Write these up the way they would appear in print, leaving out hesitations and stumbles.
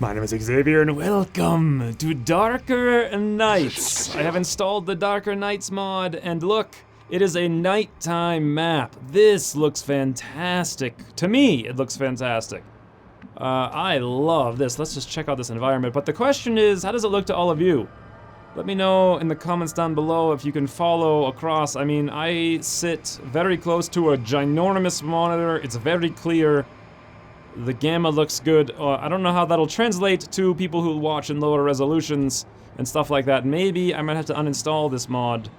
My name is Xavier and welcome to Darker Nights. I have installed the Darker Nights mod and look, it is a nighttime map. This looks fantastic. To me, it looks fantastic. I love this. Let's just check out this environment. But the question is, how does it look to all of you? Let me know in the comments down below if you can follow across. I mean, I sit very close to a ginormous monitor. It's very clear. The gamma looks good. I don't know how that'll translate to people who watch in lower resolutions and stuff like that. Maybe I might have to uninstall this mod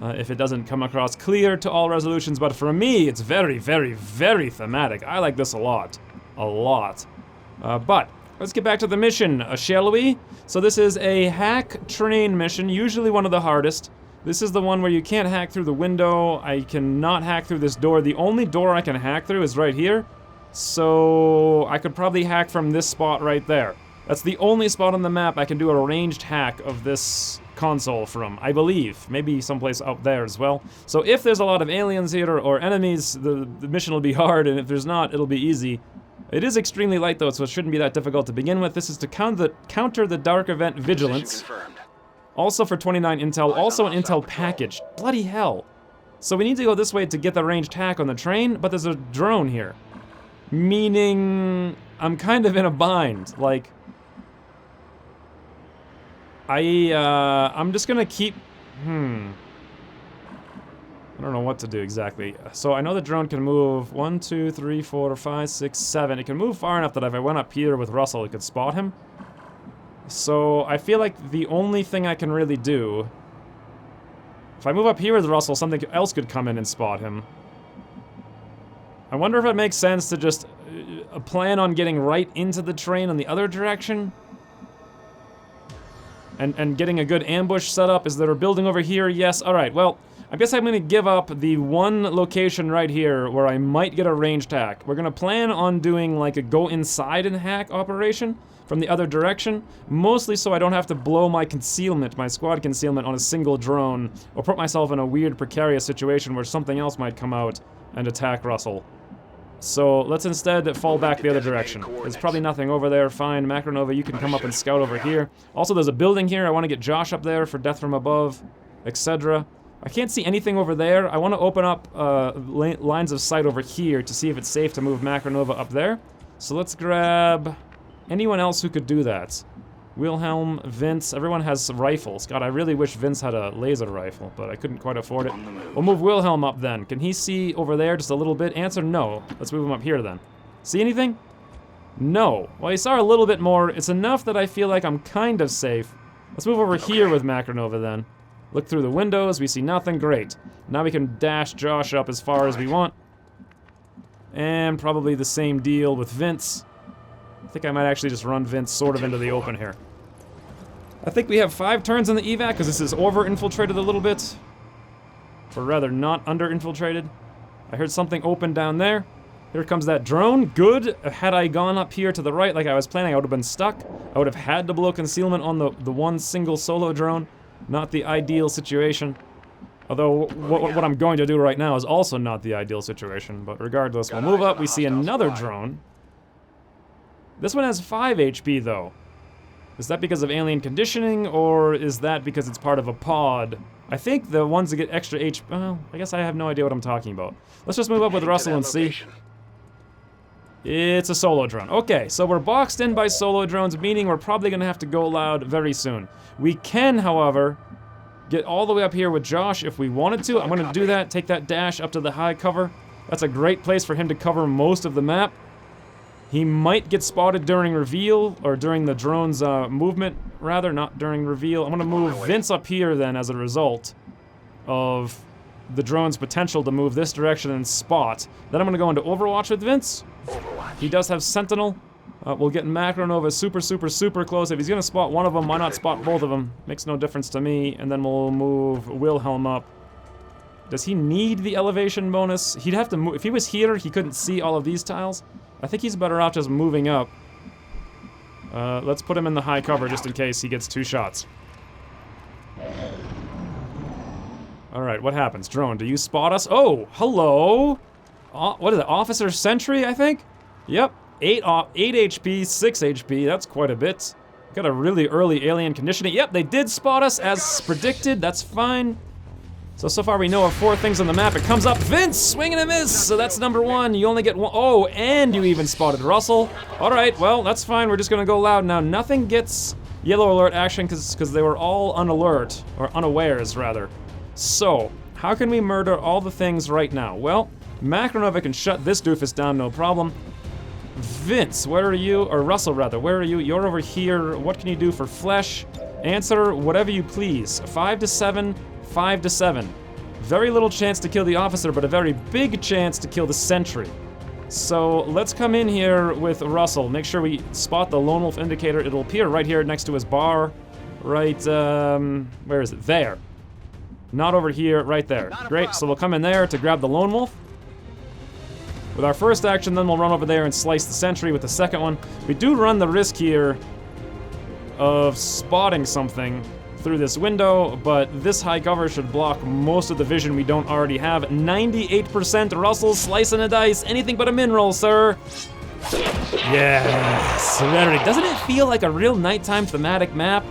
if it doesn't come across clear to all resolutions. But for me, it's very, very, very thematic. I like this a lot. A lot. But let's get back to the mission, shall we? So this is a hack train mission, usually one of the hardest. This is the one where you can't hack through the window. I cannot hack through this door. The only door I can hack through is right here. So I could probably hack from this spot right there. That's the only spot on the map I can do a ranged hack of this console from, I believe. Maybe someplace out there as well. So if there's a lot of aliens here or enemies, the mission will be hard, and if there's not, it'll be easy. It is extremely light though, so it shouldn't be that difficult to begin with. This is to counter the dark event Vigilance. Also for 29 intel, also an intel package. Bloody hell. So we need to go this way to get the ranged hack on the train, but there's a drone here. Meaning, I'm kind of in a bind. Like, I'm just gonna keep, I don't know what to do exactly. So I know the drone can move 1, 2, 3, 4, 5, 6, 7. It can move far enough that if I went up here with Russell, it could spot him. So I feel like the only thing I can really do, if I move up here with Russell, something else could come in and spot him. I wonder if it makes sense to just plan on getting right into the train in the other direction. And getting a good ambush set up. Is there a building over here? Yes. Alright, well, I guess I'm gonna give up the one location right here where I might get a ranged hack. We're gonna plan on doing like a go inside and hack operation from the other direction. Mostly so I don't have to blow my concealment, my squad concealment on a single drone, or put myself in a weird precarious situation where something else might come out and attack Russell. So let's instead fall back the other direction. There's probably nothing over there. Fine, Macronova, you can come up and scout over here. Also, there's a building here. I want to get Josh up there for death from above, etc. I can't see anything over there. I want to open up lines of sight over here to see if it's safe to move Macronova up there. So let's grab anyone else who could do that. Wilhelm, Vince, everyone has rifles. God, I really wish Vince had a laser rifle, but I couldn't quite afford it. We'll move Wilhelm up then. Can he see over there just a little bit? Answer no. Let's move him up here then. See anything? No. Well, he saw a little bit more. It's enough that I feel like I'm kind of safe. Let's move over here with Macronova then. Look through the windows, we see nothing. Great. Now we can dash Josh up as far as we want. And probably the same deal with Vince. I think I might actually just run Vince sort of into the open here. I think we have 5 turns in the evac because this is over-infiltrated a little bit. Or rather, not under-infiltrated. I heard something open down there. Here comes that drone. Good. Had I gone up here to the right like I was planning, I would have been stuck. I would have had to blow concealment on the one single solo drone. Not the ideal situation. Although, what I'm going to do right now is also not the ideal situation. But regardless, we'll move up. We see another drone. This one has 5 HP, though. Is that because of alien conditioning, or is that because it's part of a pod? I think the ones that get extra HP... Well, I guess I have no idea what I'm talking about. Let's just move up with Russell and see. It's a solo drone. Okay, so we're boxed in by solo drones, meaning we're probably going to have to go loud very soon. We can, however, get all the way up here with Josh if we wanted to. I'm going to do that, take that dash up to the high cover. That's a great place for him to cover most of the map. He might get spotted during reveal, or during the drone's movement, rather, not during reveal. I'm gonna move Vince up here then as a result of the drone's potential to move this direction and spot. Then I'm gonna go into Overwatch with Vince. He does have Sentinel. We'll get Macronova super, super, super close. If he's gonna spot one of them, why not spot both of them? Makes no difference to me. And then we'll move Wilhelm up. Does he need the elevation bonus? He'd have to move. If he was here, he couldn't see all of these tiles. I think he's better off just moving up. Let's put him in the high cover just in case he gets 2 shots. Alright, what happens? Drone, do you spot us? Oh, hello! What is it? Officer Sentry, I think? Yep. 8 HP, 6 HP, that's quite a bit. Got a really early alien conditioning. Yep, they did spot us as predicted, that's fine. So far we know of 4 things on the map. It comes up, Vince, swing and a miss. So that's number 1, you only get 1. Oh, and you even spotted Russell. All right, well, that's fine, we're just gonna go loud now. Nothing gets yellow alert action because they were all unalert, or unawares rather. So, how can we murder all the things right now? Well, Macronova can shut this doofus down, no problem. Vince, where are you? Or Russell, rather, where are you? You're over here. What can you do for flesh? Answer whatever you please. 5 to 7, 5 to 7. Very little chance to kill the officer, but a very big chance to kill the sentry. So let's come in here with Russell. Make sure we spot the lone wolf indicator. It'll appear right here next to his bar. Right, where is it? There. Not over here, right there. Great, so we'll come in there to grab the lone wolf. With our first action, then we'll run over there and slice the sentry with the second one. We do run the risk here of spotting something through this window, but this high cover should block most of the vision we don't already have. 98% Russell, slice and a dice. Anything but a mineral, sir. Yes, serenity. Doesn't it feel like a real nighttime thematic map?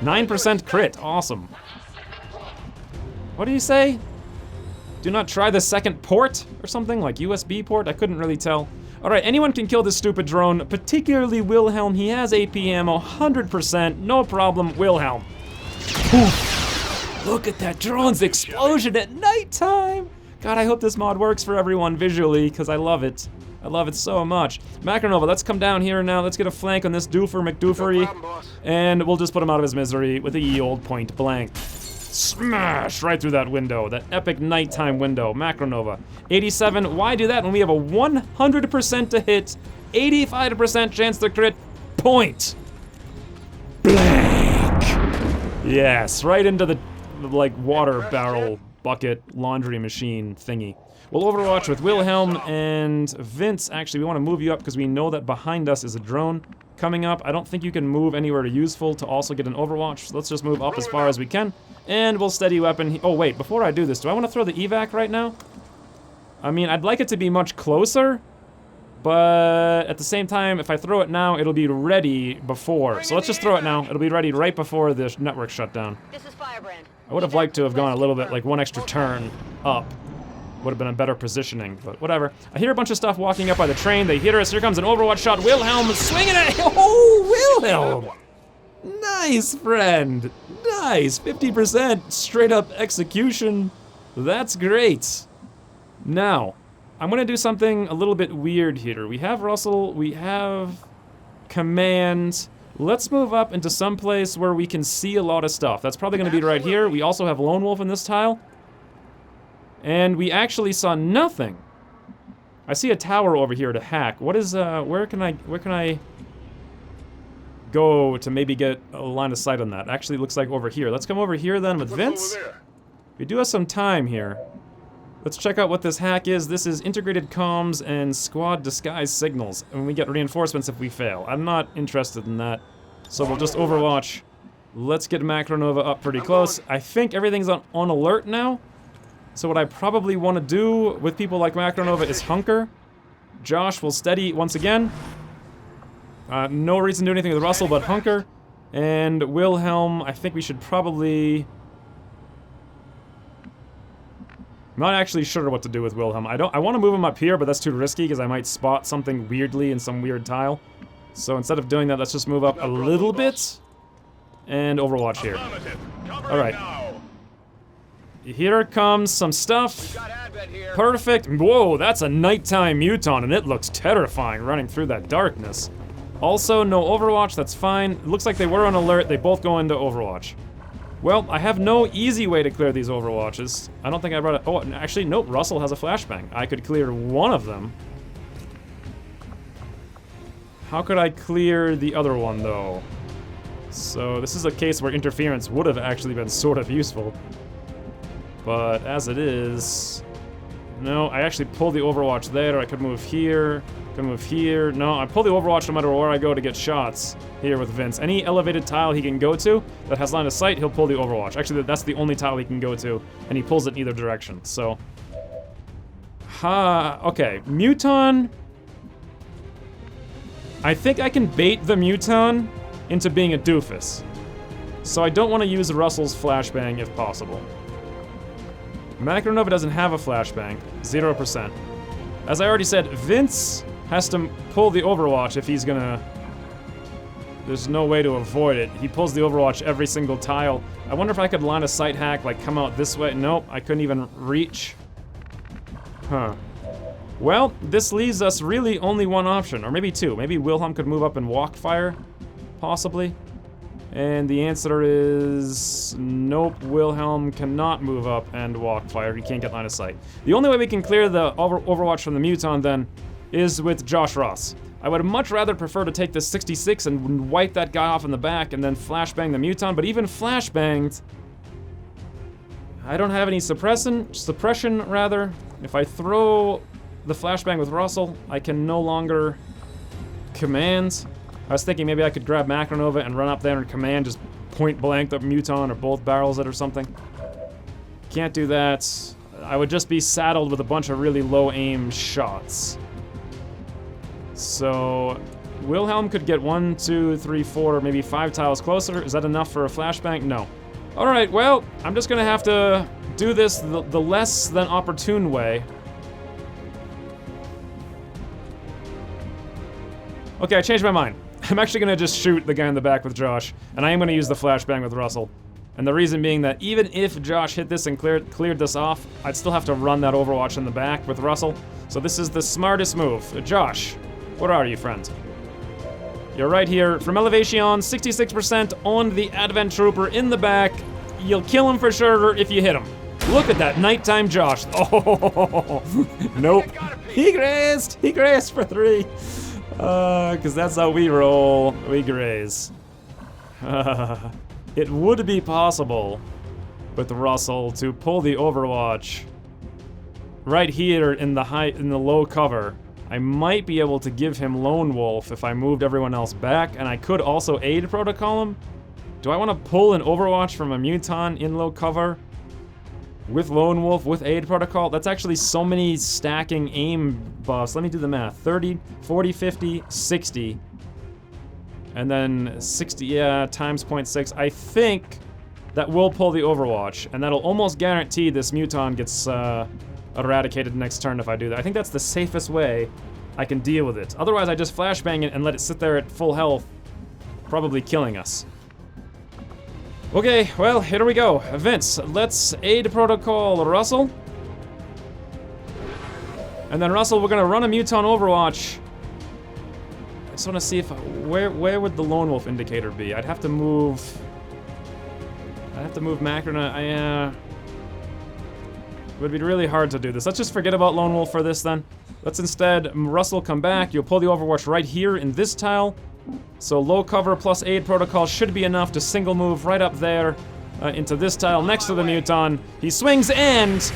9% crit, awesome. What do you say? Do not try the second port or something, like USB port? I couldn't really tell. All right, anyone can kill this stupid drone, particularly Wilhelm. He has AP ammo, 100%, no problem, Wilhelm. Oof. Look at that drone's explosion at nighttime. God, I hope this mod works for everyone visually, because I love it. I love it so much. Macronova, let's come down here now. Let's get a flank on this doofer McDoofery, and we'll just put him out of his misery with a ye old point blank. Smash right through that window, that epic nighttime window. Macronova, 87. Why do that when we have a 100% to hit, 85% chance to crit? Point blank. Yes, right into the like water barrel bucket laundry machine thingy. We'll overwatch with Wilhelm and Vince. Actually, we want to move you up because we know that behind us is a drone coming up. I don't think you can move anywhere useful to also get an overwatch. So let's just move up as far as we can. And we'll steady weapon. Oh wait, before I do this, do I want to throw the evac right now? I mean, I'd like it to be much closer, but at the same time, if I throw it now, it'll be ready before. So let's just throw it now. It'll be ready right before the network shutdown. This is Firebrand. I would have liked to have gone a little bit, like one extra turn up. Would have been a better positioning, but whatever. I hear a bunch of stuff walking up by the train. They hit us. Here comes an overwatch shot. Wilhelm swinging it. Oh, Wilhelm! Nice, friend. Nice. 50% straight up execution. That's great. Now, I'm gonna do something a little bit weird here. We have Russell. We have Command. Let's move up into some place where we can see a lot of stuff. That's probably gonna be right here. We also have Lone Wolf in this tile. And we actually saw nothing. I see a tower over here to hack. What is, where can I go to maybe get a line of sight on that? Actually, it looks like over here. Let's come over here then with Vince. We do have some time here. Let's check out what this hack is. This is integrated comms and squad disguise signals. And we get reinforcements if we fail. I'm not interested in that. So we'll just overwatch. Let's get Macronova up pretty close. I think everything's on alert now. So what I probably want to do with people like Macronova is hunker. Josh will steady once again. No reason to do anything with Russell but hunker. And Wilhelm, I think we should probably... I'm not actually sure what to do with Wilhelm. I want to move him up here, but that's too risky because I might spot something weirdly in some weird tile. So instead of doing that, let's just move up a little bit. And overwatch here. Alright. Here comes some stuff. Perfect. Whoa, that's a nighttime muton, and it looks terrifying running through that darkness. Also, no overwatch, that's fine. It looks like they were on alert. They both go into overwatch. Well, I have no easy way to clear these overwatches. I don't think I brought it. Oh, actually, nope, Russell has a flashbang. I could clear one of them. How could I clear the other one, though? So, this is a case where interference would have actually been sort of useful. But as it is, no, I actually pulled the overwatch there. I could move here, could move here. No, I pull the overwatch no matter where I go to get shots here with Vince. Any elevated tile he can go to that has line of sight, he'll pull the overwatch. Actually, that's the only tile he can go to, and he pulls it in either direction, so. Okay, muton. I think I can bait the muton into being a doofus. So I don't want to use Russell's flashbang if possible. Macronova doesn't have a flashbang. 0%. As I already said, Vince has to pull the Overwatch if he's gonna... There's no way to avoid it. He pulls the Overwatch every single tile. I wonder if I could line a sight hack, like come out this way. Nope, I couldn't even reach. Huh. Well, this leaves us really only one option, or maybe two. Maybe Wilhelm could move up and walk fire, possibly. And the answer is nope, Wilhelm cannot move up and walk fire. He can't get line of sight. The only way we can clear the Overwatch from the muton then is with Josh Ross. I would much rather prefer to take this 66 and wipe that guy off in the back and then flashbang the muton, but even flashbanged, I don't have any suppression rather. If I throw the flashbang with Russell, I can no longer command. I was thinking maybe I could grab Macronova and run up there and command, just point blank the muton or both barrels it or something. Can't do that. I would just be saddled with a bunch of really low aim shots. So Wilhelm could get 1, 2, 3, 4, maybe 5 tiles closer. Is that enough for a flashbang? No. Alright, well, I'm just gonna have to do this the less than opportune way. Okay, I changed my mind. I'm actually gonna just shoot the guy in the back with Josh, and I am gonna use the flashbang with Russell. And the reason being that even if Josh hit this and cleared this off, I'd still have to run that Overwatch in the back with Russell. So this is the smartest move. Josh, where are you, friend? You're right here. From elevation, 66% on the Advent Trooper in the back. You'll kill him for sure if you hit him. Look at that nighttime Josh. Oh, nope. He grazed for 3. Because that's how we roll. We graze. It would be possible with Russell to pull the Overwatch right here in the low cover. I might be able to give him Lone Wolf if I moved everyone else back, and I could also aid protocol him. Do I want to pull an Overwatch from a muton in low cover with Lone Wolf, with aid protocol? That's actually so many stacking aim buffs. Let me do the math. 30, 40, 50, 60. And then 60, yeah, times 0.6. I think that will pull the Overwatch, and that'll almost guarantee this muton gets eradicated next turn if I do that. I think that's the safest way I can deal with it. Otherwise, I just flashbang it and let it sit there at full health, probably killing us. Okay, well, here we go. Vince, let's aid protocol Russell. And then Russell, we're gonna run a muton Overwatch. I just wanna see if, where would the Lone Wolf indicator be? I'd have to move Macrona, it would be really hard to do this. Let's just forget about Lone Wolf for this then. Let's instead, Russell come back, you'll pull the Overwatch right here in this tile. So low cover plus aid protocol should be enough to single move right up there into this tile next to the muton. He swings and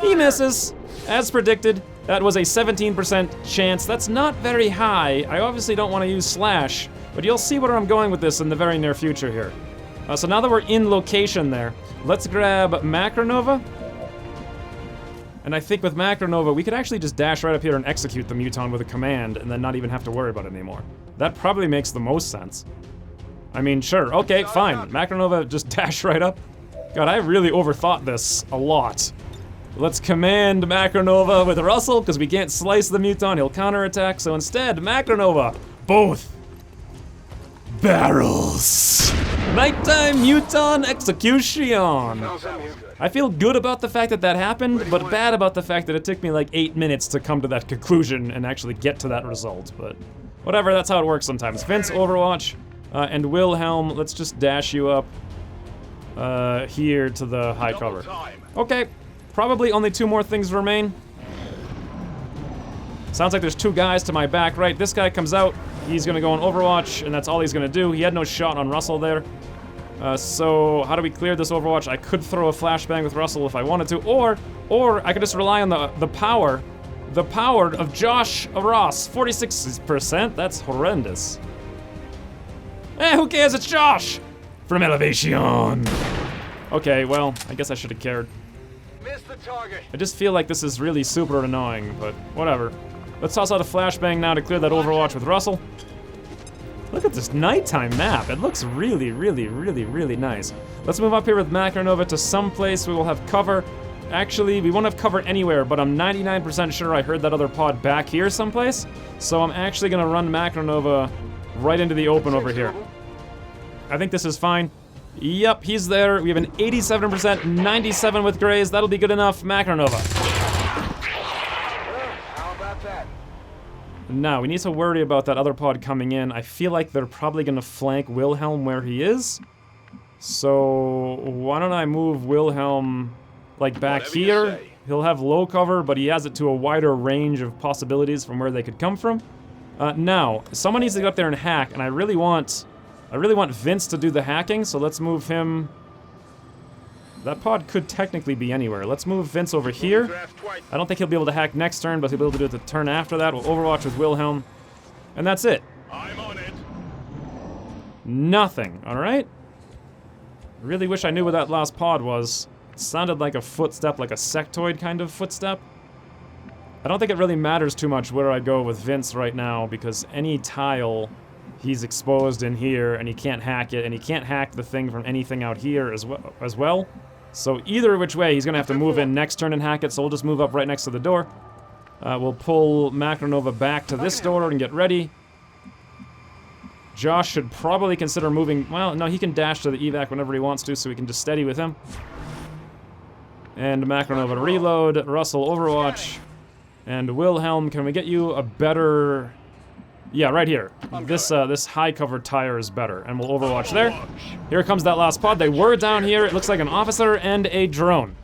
he misses. As predicted, that was a 17% chance. That's not very high. I obviously don't want to use slash, but you'll see where I'm going with this in the very near future here. So now that we're in location there, let's grab Macronova. And I think with Macronova, we could actually just dash right up here and execute the muton with a command and then not even have to worry about it anymore. That probably makes the most sense. I mean, sure, okay, fine. Macronova, just dash right up. God, I really overthought this a lot. Let's command Macronova with Russell, because we can't slice the muton, he'll counterattack. So instead, Macronova, both barrels. Nighttime muton execution. I feel good about the fact that that happened, but bad about the fact that it took me like 8 minutes to come to that conclusion and actually get to that result. But whatever, that's how it works sometimes. Vince, Overwatch, and Wilhelm, let's just dash you up here to the high cover. Okay, probably only 2 more things remain. Sounds like there's 2 guys to my back right. This guy comes out, he's gonna go on Overwatch, and that's all he's gonna do. He had no shot on Russell there. So how do we clear this Overwatch? I could throw a flashbang with Russell if I wanted to, or I could just rely on the power of Josh Ross. 46%, that's horrendous. Who cares, it's Josh! From elevation. Okay, well, I guess I should have cared. Missed the target. I just feel like this is really super annoying, but whatever. Let's toss out a flashbang now to clear that Overwatch with Russell. Look at this nighttime map. It looks really, really, really, really nice. Let's move up here with Macronova to some place we will have cover. Actually, we won't have cover anywhere, but I'm 99% sure I heard that other pod back here someplace. So I'm actually gonna run Macronova right into the open over here. I think this is fine. Yep, he's there. We have an 87%, 97 with Grays. That'll be good enough. Macronova. How about that? Now, we need to worry about that other pod coming in. I feel like they're probably gonna flank Wilhelm where he is. So, why don't I move Wilhelm, like, back here? He'll have low cover, but he has it to a wider range of possibilities from where they could come from. Now, someone needs to get up there and hack, and I really want Vince to do the hacking, so let's move him. That pod could technically be anywhere. Let's move Vince over here. I don't think he'll be able to hack next turn, but he'll be able to do it the turn after that. We'll Overwatch with Wilhelm. And that's it. I'm on it. Nothing, alright? Really wish I knew what that last pod was. It sounded like a footstep, like a sectoid kind of footstep. I don't think it really matters too much where I go with Vince right now, because any tile, he's exposed in here, and he can't hack it, and he can't hack the thing from anything out here as well. So either which way, he's gonna have to move in next turn and hack it, so we'll just move up right next to the door. We'll pull Macronova back to this door and get ready. Josh should probably consider moving, well, no, he can dash to the evac whenever he wants to, so we can just steady with him. And Macronova reload, Russell Overwatch, and Wilhelm, can we get you a better... Yeah, right here. This high cover tire is better, and we'll Overwatch there. Here comes that last pod. They were down here. It looks like an officer and a drone.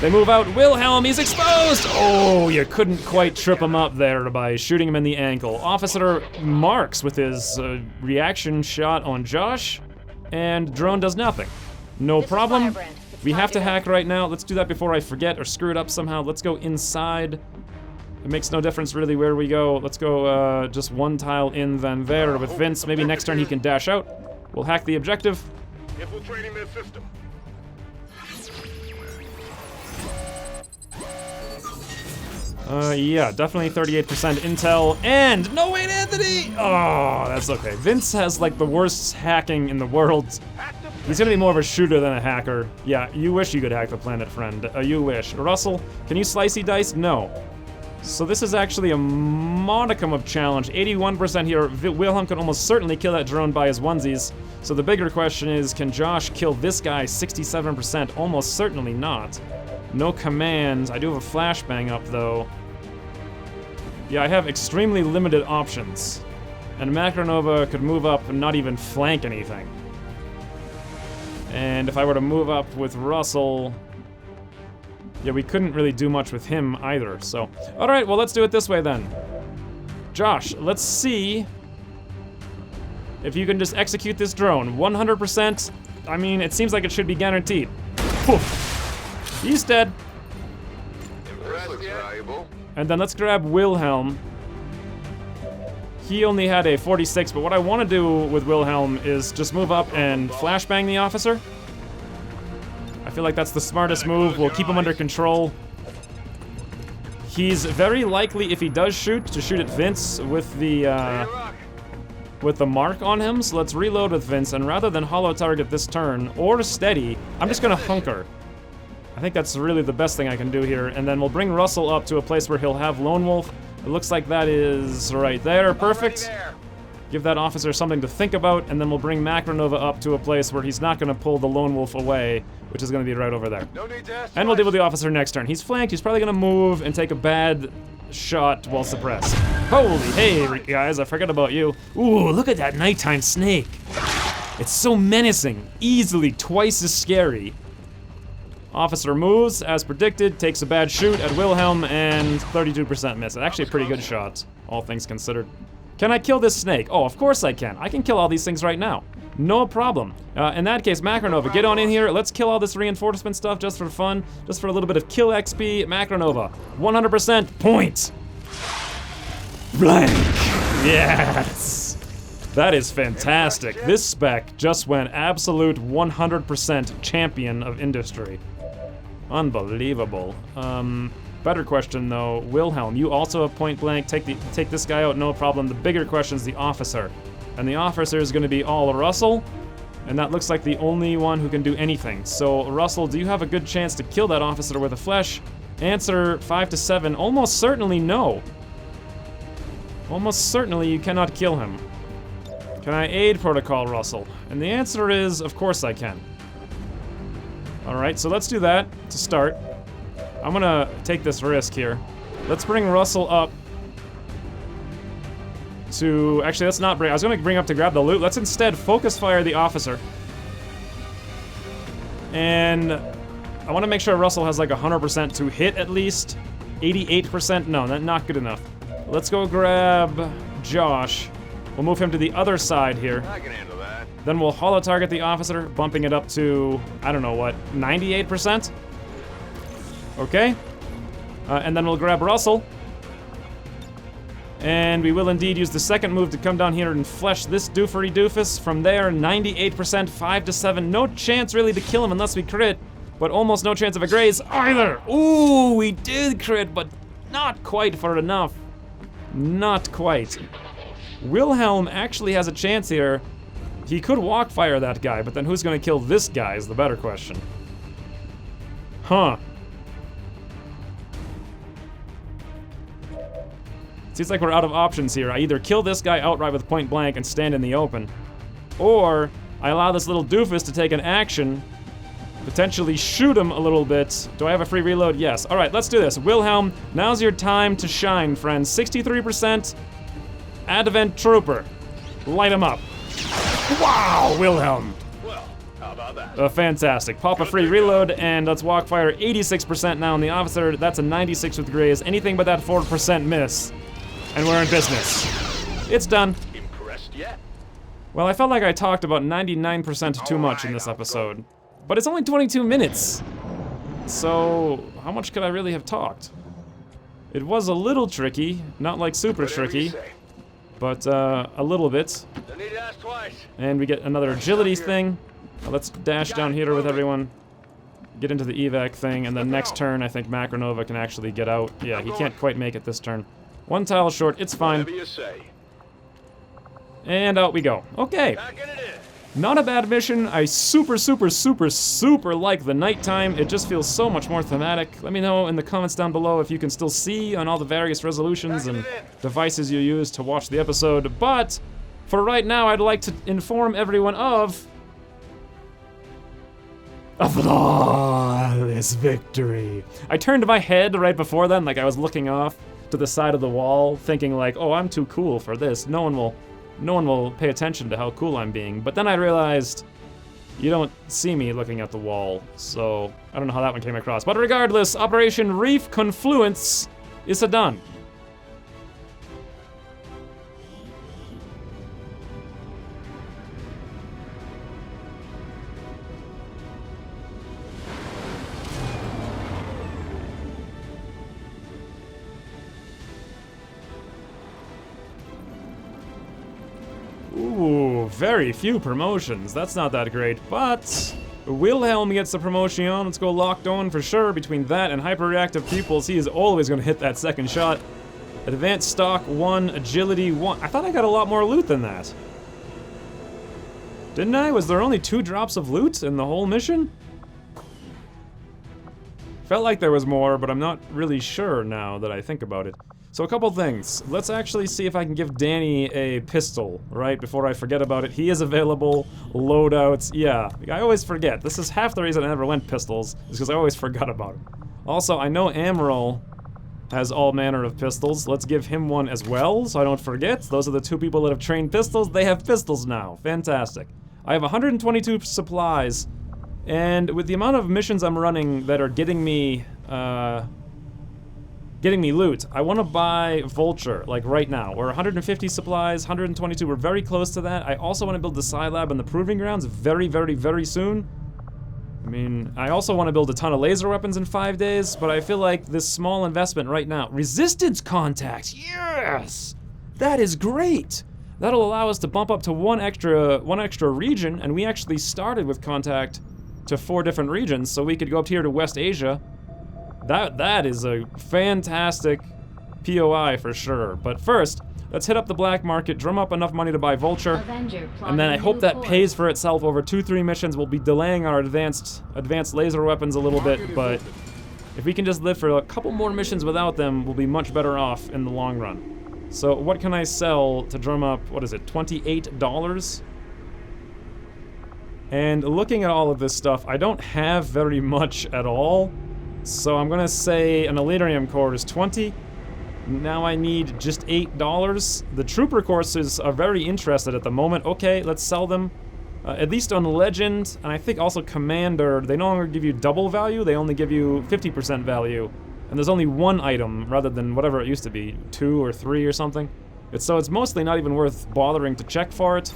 They move out. Wilhelm, he's exposed! Oh, you couldn't quite trip him up there by shooting him in the ankle. Officer marks with his reaction shot on Josh, and drone does nothing. No problem. We have to hack right now. Let's do that before I forget or screw it up somehow. Let's go inside. It makes no difference really where we go. Let's go just one tile in, then there with Vince. Maybe next turn he can dash out. We'll hack the objective. Infiltrating their system. Yeah, definitely 38% intel. And no wait, Anthony! Oh, that's okay. Vince has like the worst hacking in the world. He's gonna be more of a shooter than a hacker. Yeah, you wish you could hack the planet, friend. You wish. Russell, can you slicey dice? No. So this is actually a modicum of challenge. 81% here. Wilhelm can almost certainly kill that drone by his onesies. So the bigger question is, can Josh kill this guy? 67%. Almost certainly not. No commands. I do have a flashbang up, though. Yeah, I have extremely limited options. And Macronova could move up and not even flank anything. And if I were to move up with Russell... Yeah, we couldn't really do much with him either, so... Alright, well, let's do it this way then. Josh, let's see if you can just execute this drone. 100%, I mean, it seems like it should be guaranteed. Poof. He's dead. This looks valuable. And then let's grab Wilhelm. He only had a 46, but what I want to do with Wilhelm is just move up and flashbang the officer. I feel like that's the smartest move. We'll keep him under control. He's very likely, if he does shoot, to shoot at Vince with the mark on him. So let's reload with Vince, and rather than hollow target this turn, or steady, I'm just gonna hunker. I think that's really the best thing I can do here, and then we'll bring Russell up to a place where he'll have Lone Wolf. It looks like that is right there. Perfect. Give that officer something to think about, and then we'll bring Macronova up to a place where he's not going to pull the Lone Wolf away, which is going to be right over there. No need to ask And we'll deal with the officer next turn. He's flanked. He's probably going to move and take a bad shot while suppressed. Holy, hey, guys, I forgot about you. Ooh, look at that nighttime snake. It's so menacing. Easily twice as scary. Officer moves, as predicted, takes a bad shoot at Wilhelm, and 32% miss. Actually a pretty good shot, all things considered. Can I kill this snake? Oh, of course I can. I can kill all these things right now. No problem. In that case, Macronova, get on in here. Let's kill all this reinforcement stuff just for fun, just for a little bit of kill XP. Macronova, 100% point. Blank. Yes. That is fantastic. This spec just went absolute 100% champion of industry. Unbelievable. Better question, though. Wilhelm, you also have point blank. Take this guy out, no problem. The bigger question is the officer. And the officer is going to be all Russell. And that looks like the only one who can do anything. So, Russell, do you have a good chance to kill that officer with a flesh? Answer 5 to 7. Almost certainly no. Almost certainly you cannot kill him. Can I aid Protocol Russell? And the answer is, of course I can. Alright, so let's do that to start. I'm gonna take this risk here. Let's bring Russell up to... Actually, let's not bring... I was gonna bring up to grab the loot. Let's instead focus fire the officer. And I want to make sure Russell has like 100% to hit at least. 88%? No, that's not good enough. Let's go grab Josh. We'll move him to the other side here. I can handle that. Then we'll holo-target the officer, bumping it up to, I don't know what, 98%? Okay. And then we'll grab Russell. And we will indeed use the second move to come down here and flesh this doofery doofus. From there, 98%, 5 to 7. No chance really to kill him unless we crit, but almost no chance of a graze either. Ooh, we did crit, but not quite for enough. Not quite. Wilhelm actually has a chance here. He could walk fire that guy, but then who's gonna kill this guy is the better question. Huh. Seems like we're out of options here. I either kill this guy outright with point blank and stand in the open, or I allow this little doofus to take an action, potentially shoot him a little bit. Do I have a free reload? Yes. All right, let's do this. Wilhelm, now's your time to shine, friends. 63%. Advent Trooper. Light him up. Wow, Wilhelm. Well, how about that? Fantastic. Pop a free reload, and let's walk fire 86% now on the officer. That's a 96 with graze. Anything but that 4% miss. And we're in business. It's done. Impressed yet? Well, I felt like I talked about 99% too much in this episode. But it's only 22 minutes. So, how much could I really have talked? It was a little tricky. Not like super tricky. But a little bit. Don't need to ask twice. And we get another agility thing. Let's dash down here with everyone. Get into the evac thing, and then next turn I think Macronova can actually get out. Yeah, he can't quite make it this turn. One tile short, it's fine. Whatever you say. And out we go. Okay. Not a bad mission. I super like the nighttime. It just feels so much more thematic. Let me know in the comments down below if you can still see on all the various resolutions and devices you use to watch the episode. But for right now, I'd like to inform everyone of a flawless victory. I turned my head right before then, like I was looking off to the side of the wall, thinking like, oh, I'm too cool for this. No one will pay attention to how cool I'm being. But then I realized you don't see me looking at the wall, so I don't know how that one came across. But regardless, Operation Reef Confluence is done. Ooh, very few promotions. That's not that great, but Wilhelm gets the promotion. Let's go locked on for sure. Between that and hyperreactive pupils, he is always going to hit that second shot. Advanced stock 1, agility 1. I thought I got a lot more loot than that. Didn't I? Was there only 2 drops of loot in the whole mission? Felt like there was more, but I'm not really sure now that I think about it. So a couple things. Let's actually see if I can give Danny a pistol, right, before I forget about it. He is available, loadouts, yeah. I always forget. This is half the reason I never went pistols, is because I always forgot about it. Also, I know Amaral has all manner of pistols. Let's give him one as well, so I don't forget. Those are the 2 people that have trained pistols. They have pistols now. Fantastic. I have 122 supplies, and with the amount of missions I'm running that are getting me loot, I want to buy Vulture, like right now. We're 150 supplies, 122, we're very close to that. I also want to build the Scilab and the Proving Grounds very soon. I mean, I also want to build a ton of laser weapons in 5 days, but I feel like this small investment right now. Resistance contacts, yes! That is great! That'll allow us to bump up to one extra region, and we actually started with contact to 4 different regions, so we could go up here to West Asia. That is a fantastic POI for sure. But first, let's hit up the black market, drum up enough money to buy Vulture, and then I hope that pays for itself over 2-3 missions. We'll be delaying our advanced laser weapons a little bit, but if we can just live for a couple more missions without them, we'll be much better off in the long run. So what can I sell to drum up, what is it, $28? And looking at all of this stuff, I don't have very much at all. So I'm gonna say an Elitarium core is 20. Now I need just $8. The Trooper courses are very interested at the moment. Okay, let's sell them. At least on Legend, and I think also Commander, they no longer give you double value, they only give you 50% value. And there's only one item, rather than whatever it used to be, 2 or 3 or something. So it's mostly not even worth bothering to check for it.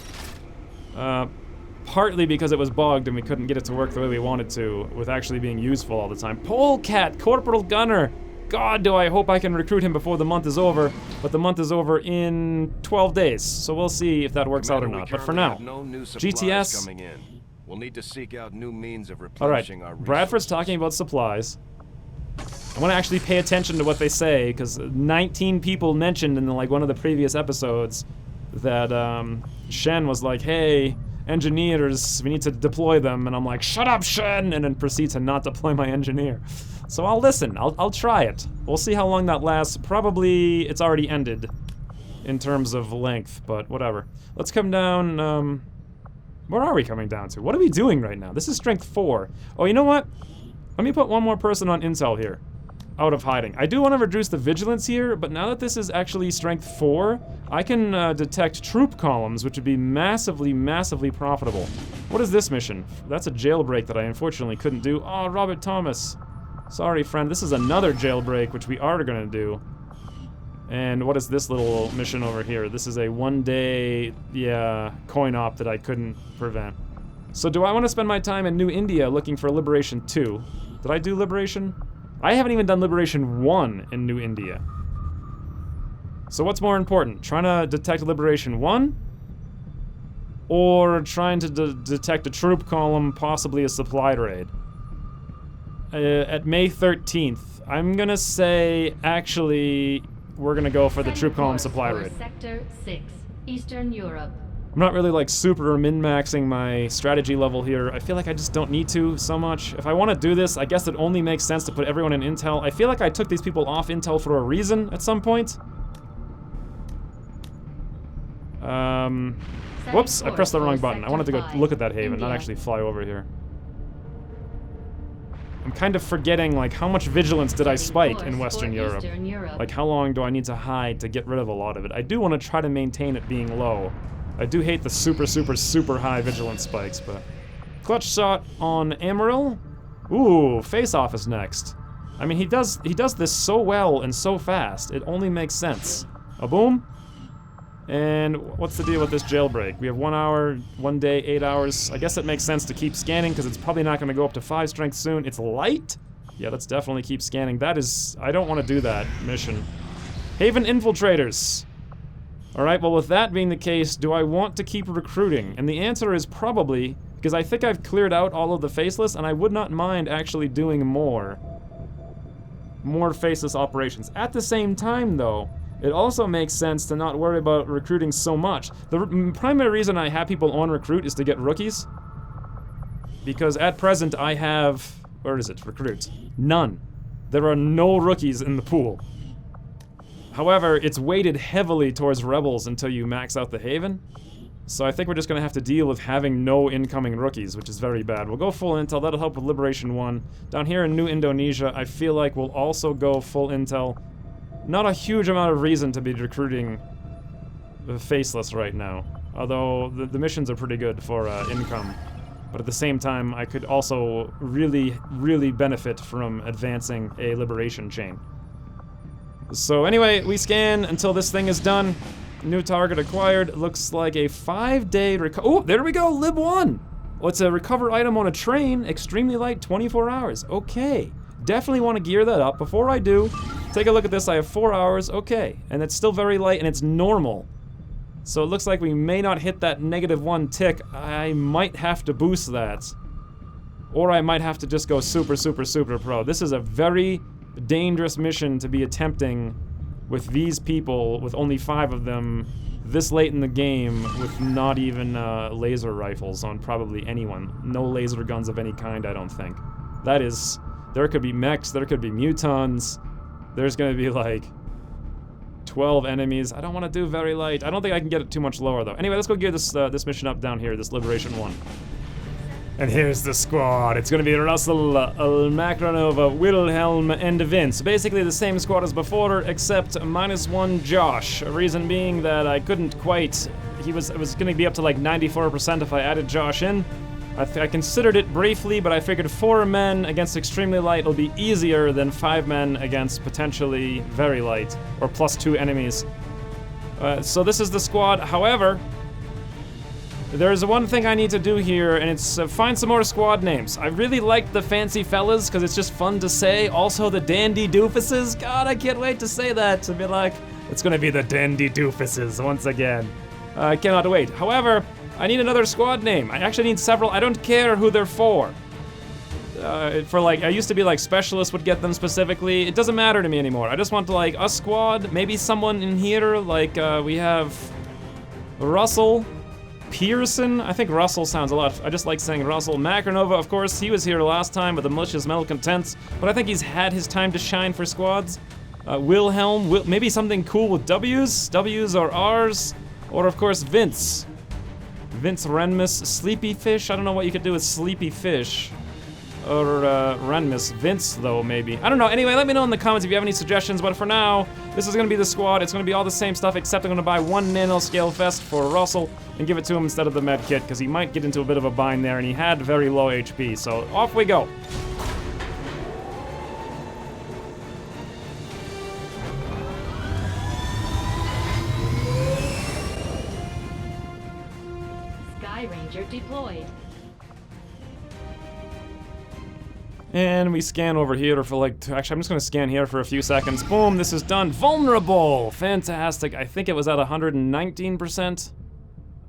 Partly because it was bugged and we couldn't get it to work the way we wanted to, with actually being useful all the time. Polecat, Corporal Gunner! God, do I hope I can recruit him before the month is over, but the month is over in 12 days, so we'll see if that works out or not. But for now, GTS. Coming in. We'll need to seek out new means of Alright, replenishing our Bradford's talking about supplies. I want to actually pay attention to what they say, because 19 people mentioned in like one of the previous episodes that Shen was like, hey, engineers, we need to deploy them, and I'm like, shut up, Shen, and then proceed to not deploy my engineer. So I'll listen, I'll try it. We'll see how long that lasts. Probably it's already ended in terms of length, but whatever. Let's come down, where are we coming down to? What are we doing right now? This is strength 4. Oh, you know what? Let me put one more person on intel here. Out of hiding. I do want to reduce the vigilance here, but now that this is actually strength 4, I can detect troop columns, which would be massively, massively profitable. What is this mission? That's a jailbreak that I unfortunately couldn't do. Oh, Robert Thomas. Sorry, friend. This is another jailbreak, which we are gonna do. And what is this little mission over here? This is a 1-day, yeah, coin op that I couldn't prevent. So do I want to spend my time in New India looking for Liberation 2? Did I do Liberation? I haven't even done Liberation 1 in New India. So what's more important? Trying to detect Liberation 1? Or trying to detect a troop column, possibly a supply raid? At May 13th, I'm gonna say, actually, we're gonna go for the troop column supply raid. Sector 6, Eastern Europe. I'm not really like super min-maxing my strategy level here. I feel like I just don't need to so much. If I want to do this, I guess it only makes sense to put everyone in intel. I feel like I took these people off intel for a reason at some point. Whoops, I pressed the wrong button. I wanted to go look at that haven, not actually fly over here. I'm kind of forgetting, like, how much vigilance did I spike in Western Europe? Like, how long do I need to hide to get rid of a lot of it? I do want to try to maintain it being low. I do hate the super, super, super high vigilance spikes, but... Clutch shot on Amaryl. Ooh, face-off is next. I mean, he does this so well and so fast, it only makes sense. A boom. And what's the deal with this jailbreak? We have 1 hour, 1 day, 8 hours. I guess it makes sense to keep scanning because it's probably not going to go up to 5 strength soon. It's light? Yeah, let's definitely keep scanning. That is... I don't want to do that mission. Haven Infiltrators. Alright, well with that being the case, do I want to keep recruiting? And the answer is probably, because I think I've cleared out all of the faceless, and I would not mind actually doing more faceless operations. At the same time, though, it also makes sense to not worry about recruiting so much. The primary reason I have people on recruit is to get rookies. Because at present I have... where is it? Recruits. None. There are no rookies in the pool. However, it's weighted heavily towards rebels until you max out the Haven. So I think we're just going to have to deal with having no incoming rookies, which is very bad. We'll go full intel. That'll help with Liberation 1. Down here in New Indonesia, I feel like we'll also go full intel. Not a huge amount of reason to be recruiting the faceless right now. Although the missions are pretty good for income. But at the same time, I could also really, really benefit from advancing a liberation chain. So anyway, we scan until this thing is done. New target acquired. Looks like a 5-day oh, there we go, Lib 1! Well, it's a recover item on a train. Extremely light, 24 hours. Okay. Definitely want to gear that up. Before I do, take a look at this. I have 4 hours. Okay. And it's still very light, and it's normal. So it looks like we may not hit that -1 tick. I might have to boost that. Or I might have to just go super, super, super pro. This is a very, dangerous mission to be attempting with these people, with only 5 of them, this late in the game, with not even laser rifles on probably anyone. No laser guns of any kind, I don't think. That is... There could be mechs, there could be mutons. There's gonna be like 12 enemies. I don't want to do very light. I don't think I can get it too much lower though. Anyway, let's go gear this this mission up down here, this Liberation 1. And here's the squad. It's gonna be Russell, Macronova, Wilhelm, and Vince. Basically the same squad as before, except -1 Josh. Reason being that I couldn't quite... It was gonna be up to like 94% if I added Josh in. I considered it briefly, but I figured 4 men against extremely light will be easier than 5 men against potentially very light, or +2 enemies. So this is the squad. However, there's one thing I need to do here, and it's find some more squad names. I really like the fancy fellas, because it's just fun to say. Also the dandy doofuses. God, I can't wait to say that, to be like, it's gonna be the dandy doofuses once again. I cannot wait. However, I need another squad name. I actually need several. I don't care who they're for. For like, I used to be like specialists would get them specifically. It doesn't matter to me anymore. I just want to like a squad, maybe someone in here, like we have Russell, Pearson. I think Russell sounds a lot. I just like saying Russell. Macronova, of course, he was here last time with the malicious malcontents, but I think he's had his time to shine for squads. Wilhelm, maybe something cool with W's or R's, or of course Vince. Vince Renmus, Sleepy Fish. I don't know what you could do with Sleepy Fish. Or Renmus. Vince, though, maybe. I don't know. Anyway, let me know in the comments if you have any suggestions, but for now, this is gonna be the squad. It's gonna be all the same stuff, except I'm gonna buy 1 nanoscale vest for Russell and give it to him instead of the med kit, because he might get into a bit of a bind there, and he had very low HP, so off we go. Ranger deployed. And we scan over here for like, actually I'm just gonna scan here for a few seconds. Boom, this is done. Vulnerable, fantastic. I think it was at 119%.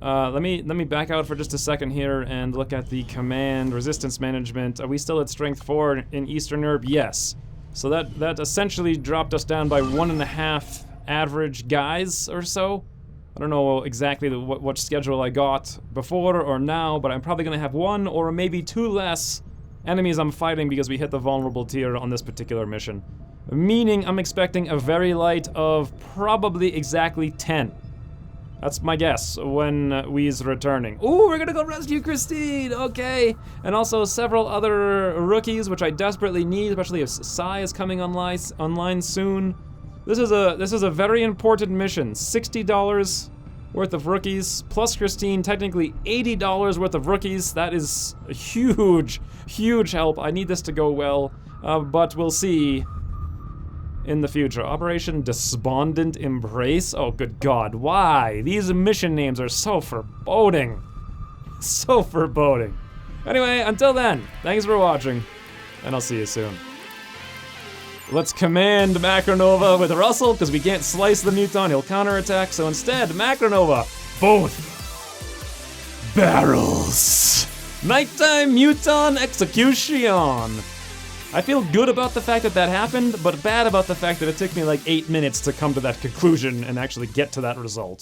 Let me back out for just a second here and look at the command resistance management. Are we still at strength 4 in Eastern Europe? Yes. So that essentially dropped us down by 1.5 average guys or so. I don't know exactly what schedule I got before or now, but I'm probably gonna have 1 or maybe 2 less enemies I'm fighting because we hit the vulnerable tier on this particular mission. Meaning I'm expecting a very light of probably exactly 10. That's my guess when we's returning. Ooh, we're gonna go rescue Christine, okay. And also several other rookies, which I desperately need, especially if Sai is coming online soon. This is a very important mission. $60 worth of rookies, plus Christine, technically $80 worth of rookies. That is a huge, huge help. I need this to go well, but we'll see in the future. Operation Despondent Embrace? Oh, good God, why? These mission names are so foreboding. So foreboding. Anyway, until then, thanks for watching, and I'll see you soon. Let's command Macronova with Russell, because we can't slice the muton, he'll counterattack, so instead, Macronova, both barrels. Nighttime muton execution. I feel good about the fact that that happened, but bad about the fact that it took me like 8 minutes to come to that conclusion and actually get to that result.